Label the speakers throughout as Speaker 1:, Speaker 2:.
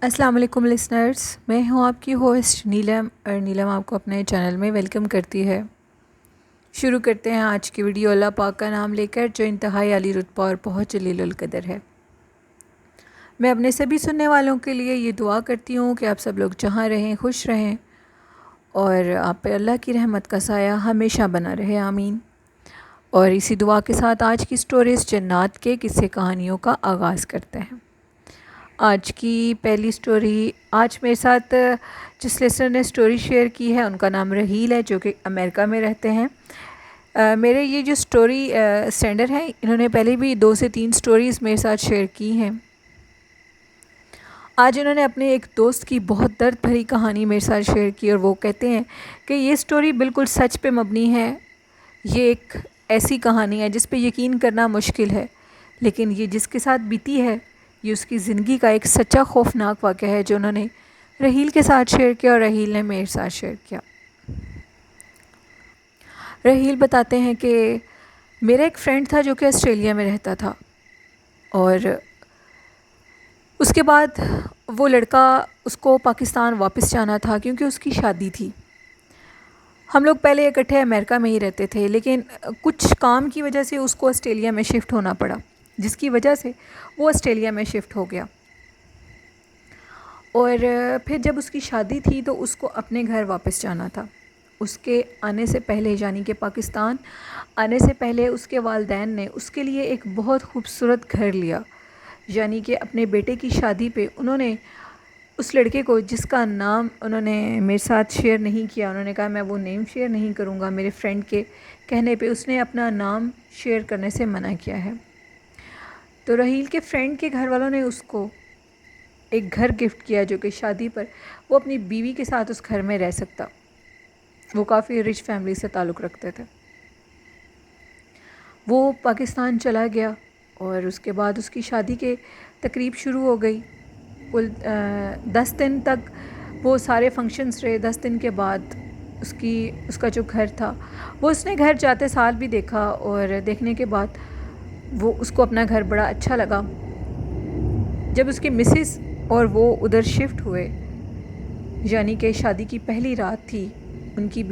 Speaker 1: السلام علیکم لسنرز، میں ہوں آپ کی ہوسٹ نیلم، اور نیلم آپ کو اپنے چینل میں ویلکم کرتی ہے۔ شروع کرتے ہیں آج کی ویڈیو اللہ پاک کا نام لے کر، جو انتہائی عالی رتبہ اور بہت جلیل القدر ہے۔ میں اپنے سبھی سننے والوں کے لیے یہ دعا کرتی ہوں کہ آپ سب لوگ جہاں رہیں خوش رہیں اور آپ پہ اللہ کی رحمت کا سایہ ہمیشہ بنا رہے، آمین۔ اور اسی دعا کے ساتھ آج کی سٹوریز جنات کے قصے کہانیوں کا آغاز کرتے ہیں۔ آج کی پہلی سٹوری، آج میرے ساتھ جس لسنر نے سٹوری شیئر کی ہے ان کا نام رحیل ہے، جو کہ امریکہ میں رہتے ہیں۔ میرے یہ جو سٹوری سینڈر ہیں، انہوں نے پہلے بھی 2 سے 3 سٹوریز میرے ساتھ شیئر کی ہیں۔ آج انہوں نے اپنے ایک دوست کی بہت درد بھری کہانی میرے ساتھ شیئر کی، اور وہ کہتے ہیں کہ یہ سٹوری بالکل سچ پہ مبنی ہے۔ یہ ایک ایسی کہانی ہے جس پہ یقین کرنا مشکل ہے، لیکن یہ جس کے ساتھ بیتی ہے یہ اس کی زندگی کا ایک سچا خوفناک واقعہ ہے، جو انہوں نے رحیل کے ساتھ شیئر کیا اور رحیل نے میرے ساتھ شیئر کیا۔ رحیل بتاتے ہیں کہ میرا ایک فرینڈ تھا جو کہ آسٹریلیا میں رہتا تھا، اور اس کے بعد وہ لڑکا، اس کو پاکستان واپس جانا تھا کیونکہ اس کی شادی تھی۔ ہم لوگ پہلے اکٹھے امریکہ میں ہی رہتے تھے، لیکن کچھ کام کی وجہ سے اس کو آسٹریلیا میں شفٹ ہونا پڑا، جس کی وجہ سے وہ آسٹریلیا میں شفٹ ہو گیا۔ اور پھر جب اس کی شادی تھی تو اس کو اپنے گھر واپس جانا تھا۔ اس کے آنے سے پہلے، یعنی کہ پاکستان آنے سے پہلے، اس کے والدین نے اس کے لیے ایک بہت خوبصورت گھر لیا، یعنی کہ اپنے بیٹے کی شادی پہ انہوں نے اس لڑکے کو، جس کا نام انہوں نے میرے ساتھ شیئر نہیں کیا، انہوں نے کہا میں وہ نیم شیئر نہیں کروں گا، میرے فرینڈ کے کہنے پہ اس نے اپنا نام شیئر کرنے سے منع کیا ہے۔ تو رحیل کے فرینڈ کے گھر والوں نے اس کو ایک گھر گفٹ کیا، جو کہ شادی پر وہ اپنی بیوی کے ساتھ اس گھر میں رہ سکتا۔ وہ کافی رچ فیملی سے تعلق رکھتے تھے۔ وہ پاکستان چلا گیا، اور اس کے بعد اس کی شادی کے تقریب شروع ہو گئی۔ 10 دن تک وہ سارے فنکشنز رہے۔ 10 دن کے بعد اس کا جو گھر تھا، وہ اس نے گھر جاتے سال بھی دیکھا، اور دیکھنے کے بعد وہ اس کو اپنا گھر بڑا اچھا لگا۔ جب اس کے مسز اور وہ ادھر شفٹ ہوئے، یعنی کہ شادی کی پہلی رات تھی، اس کی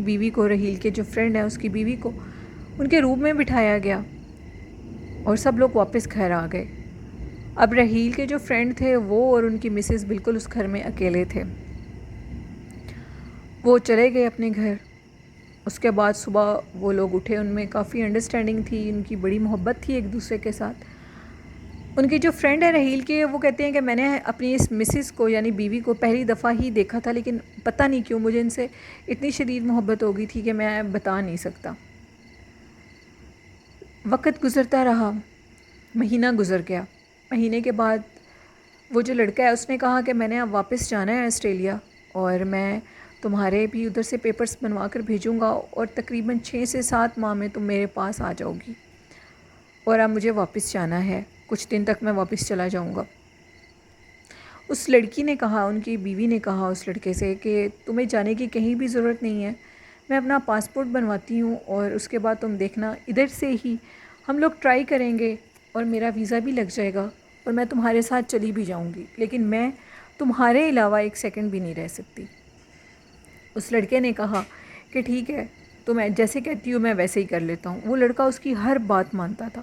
Speaker 1: بیوی کو رحیل کے جو فرینڈ ہیں، اس کی بیوی کو ان کے روم میں بٹھایا گیا، اور سب لوگ واپس گھر آ گئے۔ اب رحیل کے جو فرینڈ تھے، وہ اور ان کی مسز بالکل اس گھر میں اکیلے تھے۔ وہ چلے گئے اپنے گھر۔ اس کے بعد صبح وہ لوگ اٹھے، ان میں کافی انڈرسٹینڈنگ تھی، ان کی بڑی محبت تھی ایک دوسرے کے ساتھ۔ ان کی جو فرینڈ ہے رحیل کے، وہ کہتے ہیں کہ میں نے اپنی اس مسز کو، یعنی بیوی کو، پہلی دفعہ ہی دیکھا تھا، لیکن پتہ نہیں کیوں مجھے ان سے اتنی شدید محبت ہو گئی تھی کہ میں بتا نہیں سکتا۔ وقت گزرتا رہا، مہینہ گزر گیا۔ مہینے کے بعد وہ جو لڑکا ہے، اس نے کہا کہ میں نے اب واپس جانا ہے آسٹریلیا، اور میں تمہارے بھی ادھر سے پیپرز بنوا کر بھیجوں گا، اور تقریباً 6 سے 7 ماہ میں تم میرے پاس آ جاؤ گی، اور اب مجھے واپس جانا ہے، کچھ دن تک میں واپس چلا جاؤں گا۔ اس لڑکی نے کہا، ان کی بیوی نے کہا اس لڑکے سے کہ تمہیں جانے کی کہیں بھی ضرورت نہیں ہے، میں اپنا پاسپورٹ بنواتی ہوں، اور اس کے بعد تم دیکھنا ادھر سے ہی ہم لوگ ٹرائی کریں گے، اور میرا ویزا بھی لگ جائے گا، اور میں تمہارے ساتھ چلی بھی جاؤں گی، لیکن میں تمہارے علاوہ ایک سیکنڈ بھی نہیں رہ سکتی۔ اس لڑکے نے کہا کہ ٹھیک ہے، تو میں جیسے کہتی ہوں میں ویسے ہی کر لیتا ہوں۔ وہ لڑکا اس کی ہر بات مانتا تھا۔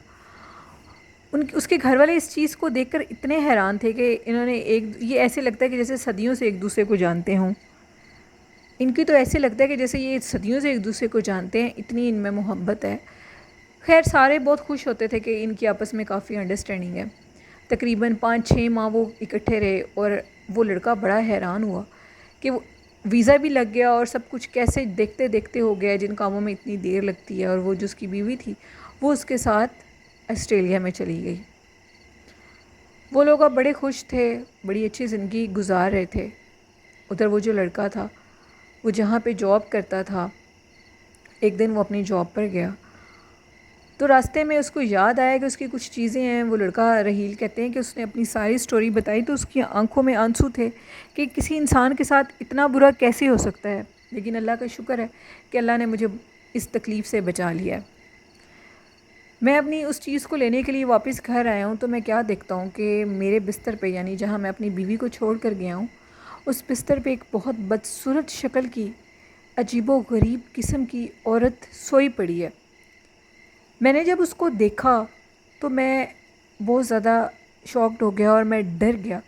Speaker 1: اس کے گھر والے اس چیز کو دیکھ کر اتنے حیران تھے کہ انہوں نے یہ ایسے لگتا ہے کہ جیسے صدیوں سے ایک دوسرے کو جانتے ہوں۔ ان کی تو ایسے لگتا ہے کہ جیسے یہ صدیوں سے ایک دوسرے کو جانتے ہیں، اتنی ان میں محبت ہے۔ خیر، سارے بہت خوش ہوتے تھے کہ ان کی آپس میں کافی انڈرسٹینڈنگ ہے۔ تقریباً 5-6 ماہ وہ اکٹھے رہے، اور وہ لڑکا بڑا حیران ہوا کہ وہ ویزا بھی لگ گیا، اور سب کچھ کیسے دیکھتے دیکھتے ہو گیا، جن کاموں میں اتنی دیر لگتی ہے، اور وہ جو اس کی بیوی تھی وہ اس کے ساتھ آسٹریلیا میں چلی گئی۔ وہ لوگ اب بڑے خوش تھے، بڑی اچھی زندگی گزار رہے تھے۔ ادھر وہ جو لڑکا تھا، وہ جہاں پہ جاب کرتا تھا، ایک دن وہ اپنی جاب پر گیا، تو راستے میں اس کو یاد آیا کہ اس کی کچھ چیزیں ہیں۔ وہ لڑکا رحیل کہتے ہیں کہ اس نے اپنی ساری سٹوری بتائی، تو اس کی آنکھوں میں آنسو تھے کہ کسی انسان کے ساتھ اتنا برا کیسے ہو سکتا ہے، لیکن اللہ کا شکر ہے کہ اللہ نے مجھے اس تکلیف سے بچا لیا ہے۔ میں اپنی اس چیز کو لینے کے لیے واپس گھر آیا ہوں تو میں کیا دیکھتا ہوں کہ میرے بستر پہ، یعنی جہاں میں اپنی بیوی کو چھوڑ کر گیا ہوں، اس بستر پہ ایک بہت بدصورت شکل کی، عجیب و غریب قسم کی عورت سوئی پڑی ہے۔ میں نے جب اس کو دیکھا تو میں بہت زیادہ شاکڈ ہو گیا اور میں ڈر گیا۔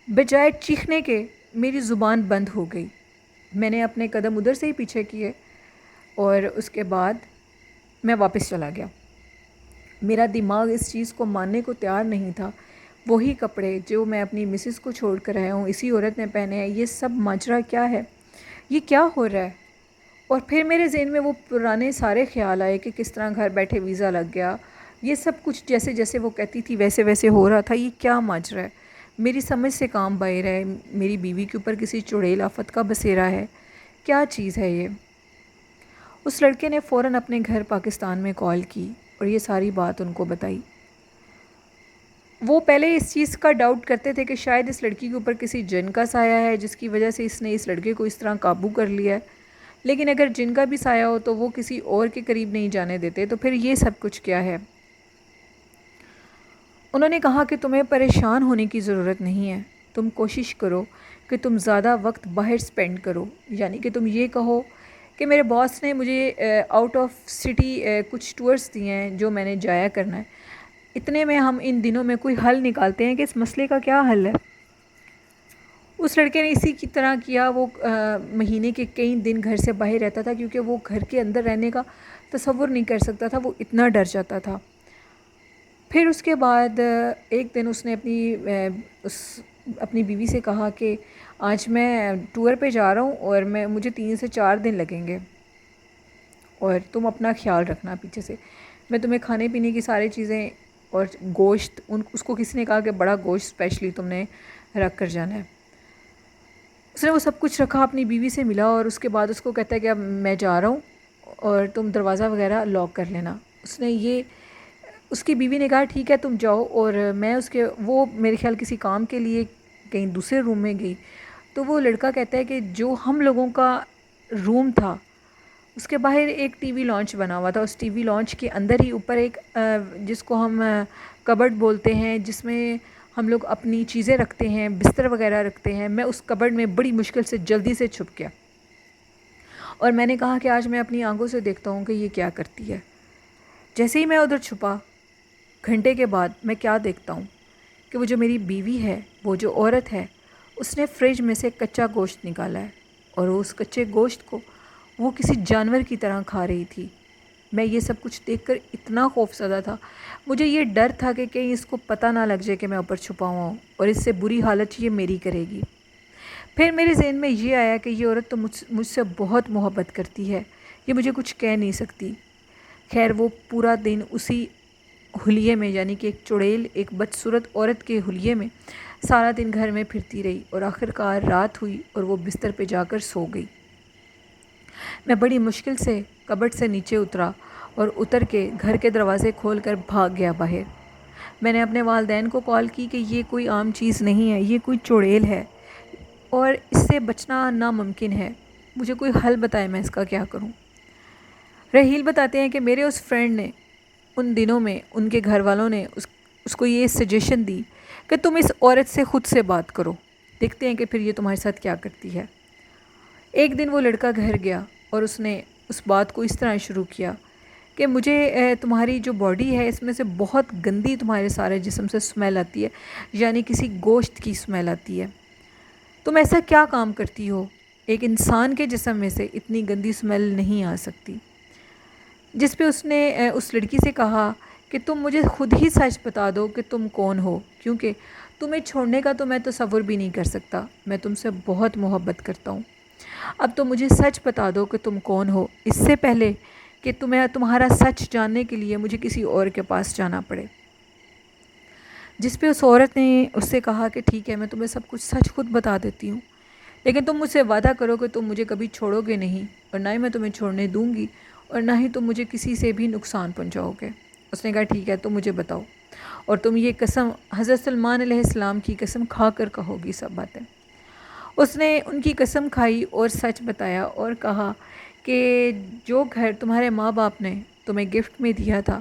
Speaker 1: بجائے چیخنے کے میری زبان بند ہو گئی۔ میں نے اپنے قدم ادھر سے ہی پیچھے کیے اور اس کے بعد میں واپس چلا گیا۔ میرا دماغ اس چیز کو ماننے کو تیار نہیں تھا۔ وہی کپڑے جو میں اپنی مسز کو چھوڑ کر آیا ہوں، اسی عورت نے پہنے ہیں۔ یہ سب ماجرا کیا ہے؟ یہ کیا ہو رہا ہے؟ اور پھر میرے ذہن میں وہ پرانے سارے خیال آئے کہ کس طرح گھر بیٹھے ویزا لگ گیا۔ یہ سب کچھ جیسے جیسے وہ کہتی تھی ویسے ویسے ہو رہا تھا۔ یہ کیا ماجرا ہے؟ میری سمجھ سے کام باہر ہے۔ میری بیوی کے اوپر کسی چڑیل آفت کا بسیرا ہے۔ کیا چیز ہے یہ؟ اس لڑکے نے فوراً اپنے گھر پاکستان میں کال کی اور یہ ساری بات ان کو بتائی۔ وہ پہلے اس چیز کا ڈاؤٹ کرتے تھے کہ شاید اس لڑکی کے اوپر کسی جن کا سایہ ہے جس کی وجہ سے اس نے اس لڑکے کو اس طرح قابو کر لیا ہے، لیکن اگر جن کا بھی سایہ ہو تو وہ کسی اور کے قریب نہیں جانے دیتے، تو پھر یہ سب کچھ کیا ہے؟ انہوں نے کہا کہ تمہیں پریشان ہونے کی ضرورت نہیں ہے۔ تم کوشش کرو کہ تم زیادہ وقت باہر سپینڈ کرو، یعنی کہ تم یہ کہو کہ میرے باس نے مجھے آؤٹ آف سٹی کچھ ٹورز دیے ہیں جو میں نے جایا کرنا ہے۔ اتنے میں ہم ان دنوں میں کوئی حل نکالتے ہیں کہ اس مسئلے کا کیا حل ہے۔ اس لڑکے نے اسی کی طرح کیا۔ وہ مہینے کے کئی دن گھر سے باہر رہتا تھا کیونکہ وہ گھر کے اندر رہنے کا تصور نہیں کر سکتا تھا، وہ اتنا ڈر جاتا تھا۔ پھر اس کے بعد ایک دن اس نے اپنی بیوی سے کہا کہ آج میں ٹور پہ جا رہا ہوں اور مجھے 3 سے 4 دن لگیں گے اور تم اپنا خیال رکھنا پیچھے سے۔ میں تمہیں کھانے پینے کی ساری چیزیں اور گوشت، اس کو کسی نے کہا کہ بڑا گوشت اسپیشلی تم نے رکھ کر جانا ہے۔ اس نے وہ سب کچھ رکھا، اپنی بیوی سے ملا اور اس کے بعد اس کو کہتا ہے کہ اب میں جا رہا ہوں اور تم دروازہ وغیرہ لاک کر لینا۔ اس کی بیوی نے کہا ٹھیک ہے تم جاؤ، اور میں وہ میرے خیال کسی کام کے لیے کہیں دوسرے روم میں گئی تو وہ لڑکا کہتا ہے کہ جو ہم لوگوں کا روم تھا اس کے باہر ایک ٹی وی لانچ بنا ہوا تھا۔ اس ٹی وی لانچ کے اندر ہی اوپر ایک جس کو ہم کبرڈ بولتے ہیں، جس میں ہم لوگ اپنی چیزیں رکھتے ہیں، بستر وغیرہ رکھتے ہیں، میں اس کبرڈ میں بڑی مشکل سے جلدی سے چھپ گیا اور میں نے کہا کہ آج میں اپنی آنکھوں سے دیکھتا ہوں کہ یہ کیا کرتی ہے۔ جیسے ہی میں ادھر چھپا، گھنٹے کے بعد میں کیا دیکھتا ہوں کہ وہ جو میری بیوی ہے، وہ جو عورت ہے، اس نے فریج میں سے کچا گوشت نکالا ہے اور اس کچے گوشت کو وہ کسی جانور کی طرح کھا رہی تھی۔ میں یہ سب کچھ دیکھ کر اتنا خوف زدہ تھا، مجھے یہ ڈر تھا کہ کہیں اس کو پتہ نہ لگ جائے کہ میں اوپر چھپا ہوا ہوں اور اس سے بری حالت یہ میری کرے گی۔ پھر میرے ذہن میں یہ آیا کہ یہ عورت تو مجھ سے بہت محبت کرتی ہے، یہ مجھے کچھ کہہ نہیں سکتی۔ خیر وہ پورا دن اسی حلیے میں، یعنی کہ ایک چڑیل، ایک بدصورت عورت کے حلیے میں سارا دن گھر میں پھرتی رہی اور آخرکار رات ہوئی اور وہ بستر پہ جا کر سو گئی۔ میں بڑی مشکل سے کبرڈ سے نیچے اترا اور اتر کے گھر کے دروازے کھول کر بھاگ گیا باہر۔ میں نے اپنے والدین کو کال کی کہ یہ کوئی عام چیز نہیں ہے، یہ کوئی چڑیل ہے اور اس سے بچنا ناممکن ہے، مجھے کوئی حل بتائے میں اس کا کیا کروں۔ رحیل بتاتے ہیں کہ میرے اس فرینڈ نے ان دنوں میں ان کے گھر والوں نے اس کو یہ سجیشن دی کہ تم اس عورت سے خود سے بات کرو، دیکھتے ہیں کہ پھر یہ تمہارے ساتھ کیا کرتی ہے۔ ایک دن وہ لڑکا گھر گیا اور اس نے اس بات کو اس طرح شروع کیا کہ مجھے تمہاری جو باڈی ہے اس میں سے بہت گندی تمہارے سارے جسم سے اسمیل آتی ہے، یعنی کسی گوشت کی اسمیل آتی ہے۔ تم ایسا کیا کام کرتی ہو؟ ایک انسان کے جسم میں سے اتنی گندی اسمیل نہیں آ سکتی۔ جس پہ اس نے اس لڑکی سے کہا کہ تم مجھے خود ہی سچ بتا دو کہ تم کون ہو، کیونکہ تمہیں چھوڑنے کا تو میں تصور بھی نہیں کر سکتا، میں تم سے بہت محبت کرتا ہوں۔ اب تو مجھے سچ بتا دو کہ تم کون ہو، اس سے پہلے کہ تمہارا سچ جاننے کے لیے مجھے کسی اور کے پاس جانا پڑے۔ جس پہ اس عورت نے اس سے کہا کہ ٹھیک ہے میں تمہیں سب کچھ سچ خود بتا دیتی ہوں، لیکن تم مجھ سے وعدہ کرو کہ تم مجھے کبھی چھوڑو گے نہیں اور نہ ہی میں تمہیں چھوڑنے دوں گی اور نہ ہی تم مجھے کسی سے بھی نقصان پہنچاؤ گے۔ اس نے کہا ٹھیک ہے تم مجھے بتاؤ، اور تم یہ قسم حضرت سلمان علیہ السلام کی قسم کھا کر کہو گی سب باتیں۔ اس نے ان کی قسم کھائی اور سچ بتایا اور کہا کہ جو گھر تمہارے ماں باپ نے تمہیں گفٹ میں دیا تھا،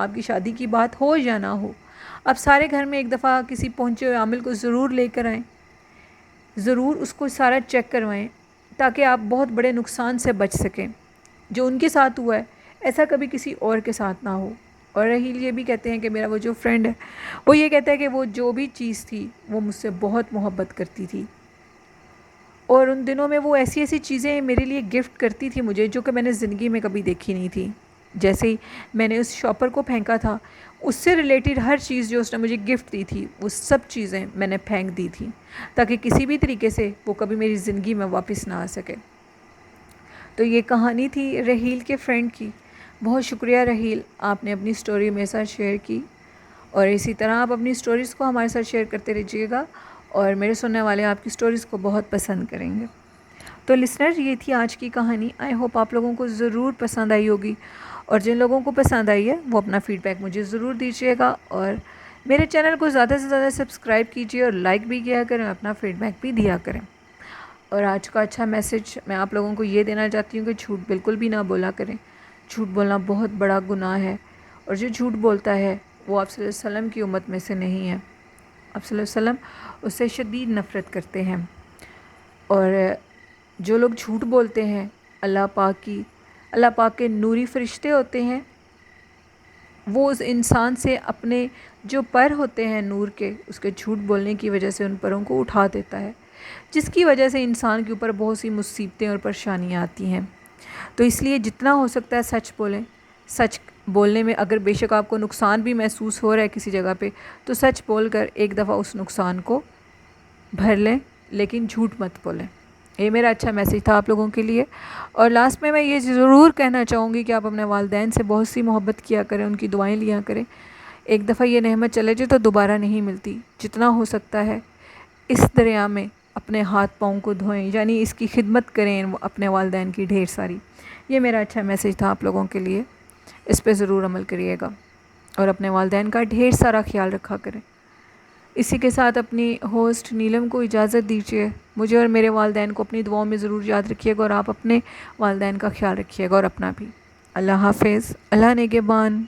Speaker 1: آپ کی شادی کی بات ہو یا نہ ہو، آپ سارے گھر میں ایک دفعہ کسی پہنچے ہوئے عامل کو ضرور لے کر آئیں، ضرور اس کو سارا چیک کروائیں، تاکہ آپ بہت بڑے نقصان سے بچ سکیں۔ جو ان کے ساتھ ہوا ہے ایسا کبھی کسی اور کے ساتھ نہ ہو۔ اور رحیل یہ بھی کہتے ہیں کہ میرا وہ جو فرینڈ ہے وہ یہ کہتا ہے کہ وہ جو بھی چیز تھی وہ مجھ سے بہت محبت کرتی تھی، اور ان دنوں میں وہ ایسی ایسی چیزیں میرے لیے گفٹ کرتی تھی مجھے جو کہ میں نے زندگی میں کبھی دیکھی نہیں تھی۔ جیسے ہی میں نے اس شاپر کو پھینکا تھا، اس سے ریلیٹڈ ہر چیز جو اس نے مجھے گفٹ دی تھی وہ سب چیزیں میں نے پھینک دی تھیں، تاکہ کسی بھی طریقے سے وہ کبھی میری زندگی میں واپس نہ آ سکے۔ تو یہ کہانی تھی رحیل کے فرینڈ کی۔ بہت شکریہ رحیل، آپ نے اپنی سٹوری میرے ساتھ شیئر کی، اور اسی طرح آپ اپنی سٹوریز کو ہمارے ساتھ شیئر کرتے رہیے گا، اور میرے سننے والے آپ کی سٹوریز کو بہت پسند کریں گے۔ تو لسنر، یہ تھی آج کی کہانی۔ آئی ہوپ آپ لوگوں کو ضرور پسند آئی ہوگی، اور جن لوگوں کو پسند آئی ہے وہ اپنا فیڈ بیک مجھے ضرور دیجیے گا، اور میرے چینل کو زیادہ سے زیادہ سبسکرائب کیجیے اور لائک بھی کیا کریں، اپنا فیڈ بیک بھی دیا کریں۔ اور آج کا اچھا میسج میں آپ لوگوں کو یہ دینا چاہتی ہوں کہ جھوٹ بالکل بھی نہ بولا کریں۔ جھوٹ بولنا بہت بڑا گناہ ہے، اور جو جھوٹ بولتا ہے وہ آپ صلی اللہ علیہ وسلم کی امت میں سے نہیں ہے۔ آپ صلی اللہ علیہ وسلم اس سے شدید نفرت کرتے ہیں، اور جو لوگ جھوٹ بولتے ہیں اللہ پاک کے نوری فرشتے ہوتے ہیں، وہ اس انسان سے اپنے جو پر ہوتے ہیں نور کے، اس کے جھوٹ بولنے کی وجہ سے ان پروں کو اٹھا دیتا ہے، جس کی وجہ سے انسان کے اوپر بہت سی مصیبتیں اور پریشانیاں آتی ہیں۔ تو اس لیے جتنا ہو سکتا ہے سچ بولیں۔ سچ بولنے میں اگر بے شک آپ کو نقصان بھی محسوس ہو رہا ہے کسی جگہ پہ، تو سچ بول کر ایک دفعہ اس نقصان کو بھر لیں، لیکن جھوٹ مت بولیں۔ یہ میرا اچھا میسیج تھا آپ لوگوں کے لیے۔ اور لاسٹ میں یہ ضرور کہنا چاہوں گی کہ آپ اپنے والدین سے بہت سی محبت کیا کریں، ان کی دعائیں لیا کریں۔ ایک دفعہ یہ نعمت چلے جائے تو دوبارہ نہیں ملتی۔ جتنا ہو سکتا ہے اس دریا میں اپنے ہاتھ پاؤں کو دھوئیں، یعنی اس کی خدمت کریں اپنے والدین کی ڈھیر ساری۔ یہ میرا اچھا میسیج تھا آپ لوگوں کے لیے، اس پہ ضرور عمل کریے گا، اور اپنے والدین کا ڈھیر سارا خیال رکھا کریں۔ اسی کے ساتھ اپنی ہوسٹ نیلم کو اجازت دیجیے۔ مجھے اور میرے والدین کو اپنی دعاؤں میں ضرور یاد رکھیے گا، اور آپ اپنے والدین کا خیال رکھیے گا اور اپنا بھی۔ اللہ حافظ، اللہ نگہبان۔